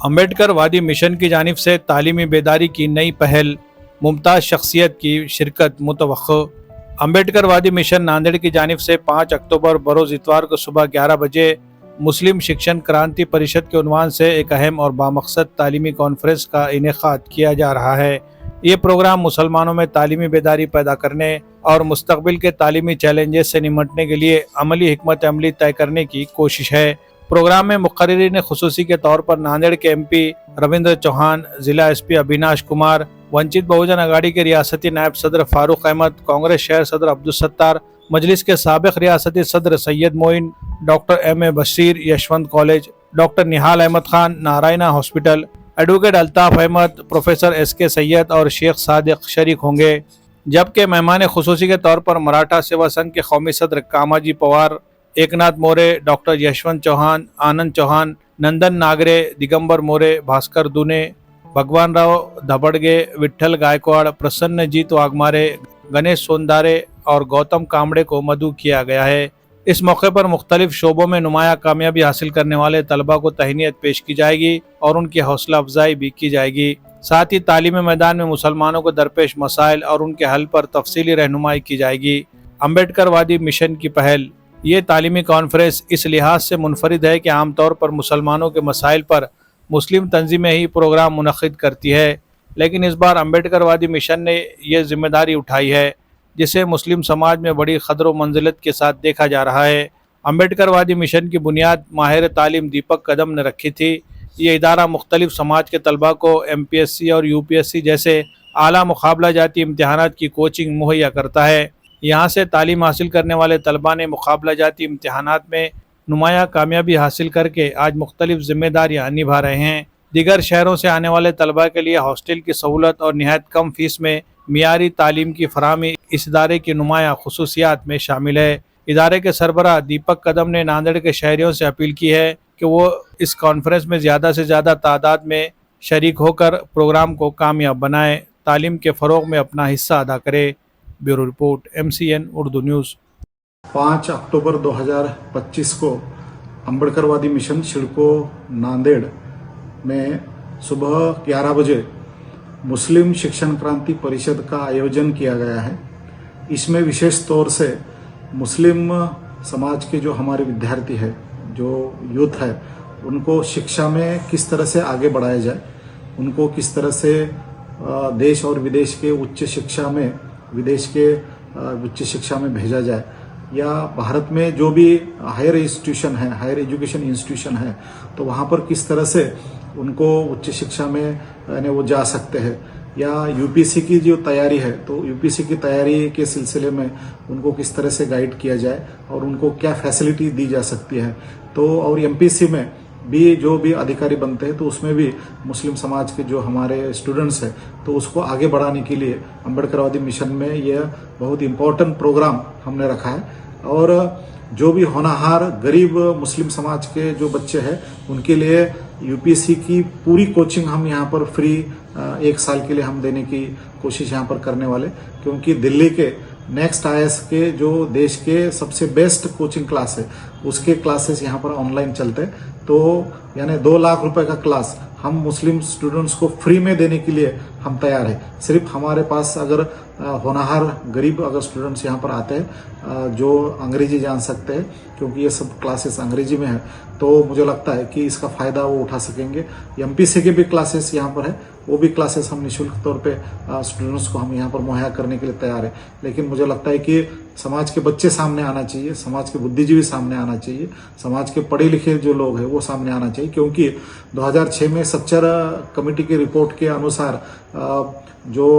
अम्बेडकर वादी मिशन की जानिब से तालीमी बेदारी की नई पहल, मुमताज़ शख्सियत की शिरकत मुतवक्को। अम्बेडकर वादी मिशन नांदेड़ की जानिब से 5 अक्टूबर बरोज़ इतवार को सुबह 11 बजे मुस्लिम शिक्षण क्रांति परिषद के उन्वान से एक अहम और बामकसद तालीमी कॉन्फ्रेंस का इनेकाद किया जा रहा है। ये प्रोग्राम मुसलमानों में तालीमी बेदारी पैदा करने और मुस्तकबिल के तालीमी चैलेंजेस से निमटने के लिए अमली हिकमत अमली तय करने की कोशिश है। प्रोग्राम में मुक़र्रिरीन ख़ुसूसी के तौर पर नांदेड़ के MP रविंद्र चौहान, जिला SP अविनाश कुमार, वंचित बहुजन अघाड़ी के रियासती नायब सदर फारूक अहमद, कांग्रेस शहर सदर अब्दुल सत्तार, मजलिस के साबिक रियासती सदर Syed Moin, doctor M.A. Bashir Yashwant college, doctor Nihal Ahmed Khan Narayana hospital, advocate Altaf Ahmed, professor SK Syed और शेख सादिक शरीक होंगे। जबकि मेहमान खुसूसी के तौर पर मराठा सेवा संघ के कौमी सदर कामाजी पवार, एकनाथ मोरे, डॉक्टर यशवंत चौहान, आनंद चौहान, नंदन नागरे, दिगंबर मोरे, भास्कर दुने, भगवान राव धबड़गे, विठल गायकवाड़, प्रसन्नजीत वाघमारे, गणेश सोनदारे और गौतम कामड़े को मदऊ किया गया है। इस मौके पर मुख्तलिफ शोबों में नुमाया कामयाबी हासिल करने वाले तलबा को तहनीत पेश की जाएगी और उनकी हौसला अफजाई भी की जाएगी। साथ ही तालीमी मैदान में मुसलमानों को दरपेश मसाइल और उनके हल पर तफसीली रहनुमाई की जाएगी। अम्बेडकर वादी मिशन की पहल ये तालीमी कॉन्फ्रेंस इस लिहाज से मुनफरिद है कि आमतौर पर मुसलमानों के मसाइल पर मुस्लिम तंजीमें ही प्रोग्राम मुनक़िद करती है, लेकिन इस बार अम्बेडकर वादी मिशन ने यह जिम्मेदारी उठाई है, जिसे मुस्लिम समाज में बड़ी कदर व मंजिलत के साथ देखा जा रहा है। अम्बेडकर वादी मिशन की बुनियाद माहिर तालीम दीपक कदम ने रखी थी। ये इदारा मुख्तलिफ समाज के तलबा को MPSC और UPSC जैसे आला मुकाबला जाती इम्तहानात की कोचिंग मुहैया करता है। यहाँ से तालीम हासिल करने वाले तलबा ने मुकाबला जाती इम्तहानात में नुमाया कामयाबी हासिल करके आज मुख्तलिफ जिम्मेदारियाँ निभा रहे हैं। दीगर शहरों से आने वाले तलबा के लिए हॉस्टल की सहूलत और निहायत कम फीस में मियारी तालीम की फराहमी इस इदारे की नुमाया खुसूसियात में शामिल है। इदारे के सरबराह दीपक कदम ने नांदेड़ के शहरियों से अपील की है कि वो इस कॉन्फ्रेंस में ज़्यादा से ज़्यादा तादाद में शरीक होकर प्रोग्राम को कामयाब बनाएं, तालीम के फ़रोग़ में अपना हिस्सा अदा करें। Bureau report MCN Urdu news. 5 अक्टूबर 2025 को अम्बेडकर वादी मिशन शिड़को नांदेड़ में सुबह 11 बजे मुस्लिम शिक्षण क्रांति परिषद का आयोजन किया गया है। इसमें विशेष तौर से मुस्लिम समाज के जो हमारे विद्यार्थी है, जो यूथ है, उनको शिक्षा में किस तरह से आगे बढ़ाया जाए, उनको किस तरह से देश और विदेश के उच्च शिक्षा में भेजा जाए, या भारत में जो भी हायर एजुकेशन इंस्टीट्यूशन है, तो वहाँ पर किस तरह से उनको उच्च शिक्षा में वो जा सकते हैं, या UPSC की जो तैयारी है, तो UPSC की तैयारी के सिलसिले में उनको किस तरह से गाइड किया जाए और उनको क्या फैसिलिटी दी जा सकती है। तो और MPSC में भी जो भी अधिकारी बनते हैं, तो उसमें भी मुस्लिम समाज के जो हमारे स्टूडेंट्स हैं, तो उसको आगे बढ़ाने के लिए अम्बेडकरवादी मिशन में यह बहुत इम्पोर्टेंट प्रोग्राम हमने रखा है। और जो भी होनहार गरीब मुस्लिम समाज के जो बच्चे हैं, उनके लिए UPSC की पूरी कोचिंग हम यहाँ पर फ्री 1 साल के लिए हम देने की कोशिश यहाँ पर करने वाले, क्योंकि दिल्ली के नेक्स्ट IAS के जो देश के सबसे बेस्ट कोचिंग क्लास है, उसके क्लासेस यहाँ पर ऑनलाइन चलते हैं। तो यानी 2 लाख रुपए का क्लास हम मुस्लिम स्टूडेंट्स को फ्री में देने के लिए हम तैयार है। सिर्फ हमारे पास अगर होनहार गरीब अगर स्टूडेंट्स यहाँ पर आते हैं जो अंग्रेजी जान सकते हैं, क्योंकि ये सब क्लासेस अंग्रेजी में है, तो मुझे लगता है कि इसका फ़ायदा वो उठा सकेंगे। MPSC के भी क्लासेस यहाँ पर है, वो भी क्लासेस हम निःशुल्क तौर पे स्टूडेंट्स को हम यहाँ पर मुहैया करने के लिए तैयार है। लेकिन मुझे लगता है कि समाज के बच्चे सामने आना चाहिए, समाज के बुद्धिजीवी सामने आना चाहिए, समाज के पढ़े लिखे जो लोग हैं वो सामने आना चाहिए, क्योंकि 2006 में सच्चर कमेटी की रिपोर्ट के अनुसार जो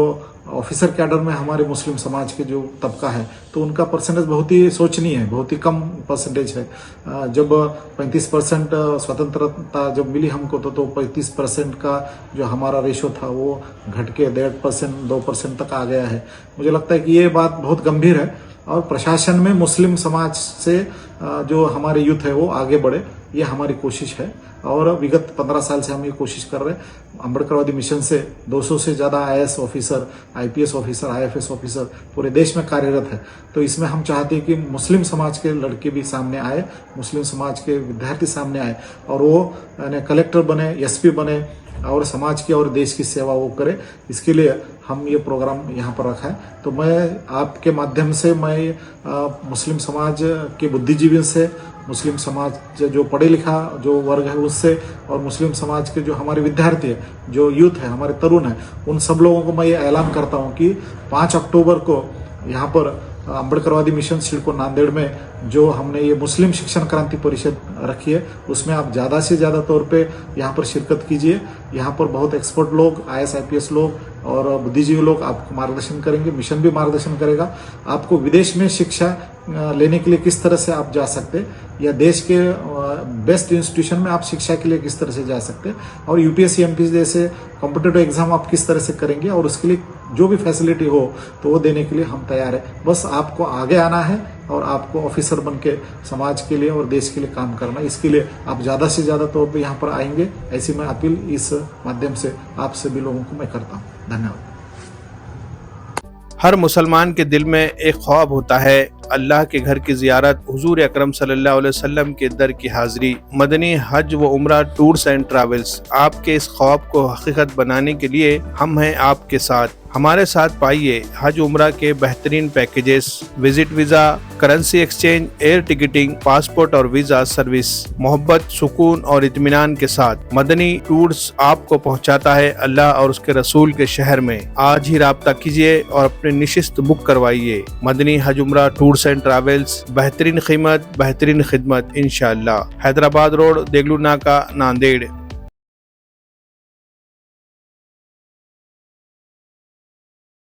ऑफिसर कैडर में हमारे मुस्लिम समाज के जो तबका है, तो उनका परसेंटेज बहुत ही शोचनीय है, बहुत ही कम परसेंटेज है। जब 35% स्वतंत्रता जब मिली हमको, तो 35% का जो हमारा रेशो था वो घट के 1.5% 2% तक आ गया है। मुझे लगता है कि ये बात बहुत गंभीर है और प्रशासन में मुस्लिम समाज से जो हमारे यूथ है वो आगे बढ़े ये हमारी कोशिश है और विगत 15 साल से हम ये कोशिश कर रहे हैं। अम्बेडकरवादी मिशन से 200 से ज़्यादा IAS officer, IPS officer, IFS officer पूरे देश में कार्यरत है। तो इसमें हम चाहते हैं कि मुस्लिम समाज के लड़के भी सामने आए, मुस्लिम समाज के विद्यार्थी सामने आए और वो कलेक्टर बने, SP बने और समाज की और देश की सेवा वो करे। इसके लिए हम ये प्रोग्राम यहाँ पर रखा है। तो मैं आपके माध्यम से मैं मुस्लिम समाज के बुद्धिजीवी से, मुस्लिम समाज जो पढ़े लिखा जो वर्ग है उससे और मुस्लिम समाज के जो हमारे विद्यार्थी है, जो यूथ है, हमारे तरुण है, उन सब लोगों को मैं ये ऐलान करता हूँ कि 5 अक्टूबर को यहाँ पर अम्बेडकरवादी मिशन सिडको नांदेड़ में जो हमने ये मुस्लिम शिक्षण क्रांति परिषद रखी है उसमें आप ज़्यादा से ज़्यादा तौर पे यहाँ पर शिरकत कीजिए। यहाँ पर बहुत एक्सपर्ट लोग, IAS IPS लोग और बुद्धिजीवी लोग आपको मार्गदर्शन करेंगे, मिशन भी मार्गदर्शन करेगा। आपको विदेश में शिक्षा लेने के लिए किस तरह से आप जा सकते या देश के बेस्ट इंस्टीट्यूशन में आप शिक्षा के लिए किस तरह से जा सकते और UPSC MPSC जैसे कॉम्पिटिटिव एग्जाम आप किस तरह से करेंगे और उसके लिए जो भी फैसिलिटी हो तो वो देने के लिए हम तैयार है। बस आपको आगे आना है और आपको ऑफिसर बन के समाज के लिए और देश के लिए काम करना है। इसके लिए आप ज़्यादा से ज़्यादा तौर पे यहाँ पर आएंगे, ऐसी मैं अपील इस माध्यम से आप सभी लोगों को मैं करता हूँ। धन्यवाद। हर मुसलमान के दिल में एक ख्वाब होता है, अल्लाह के घर की जियारत, हुजूर अकरम सल्लल्लाहु अलैहि वसल्लम के दर की हाजिरी। मदनी हज व उम्रा टूर्स एंड ट्रैवल्स आपके इस ख्वाब को हकीकत बनाने के लिए हम हैं आपके साथ। हमारे साथ पाइए हज उम्रा के बेहतरीन packages, visit visa, currency exchange, air ticketing, passport और वीजा सर्विस, मोहब्बत, सुकून और इत्मीनान के साथ। मदनी टूर्स आपको पहुंचाता है अल्लाह और उसके रसूल के शहर में। आज ही राब्ता कीजिए और अपनी निशिस्त बुक करवाइए। मदनी हज उम्रा टूर्स एंड ट्रैवल्स, बेहतरीन कीमत, बेहतरीन खिदमत इंशाअल्लाह। हैदराबाद रोड, देगलू नाका, नांदेड़।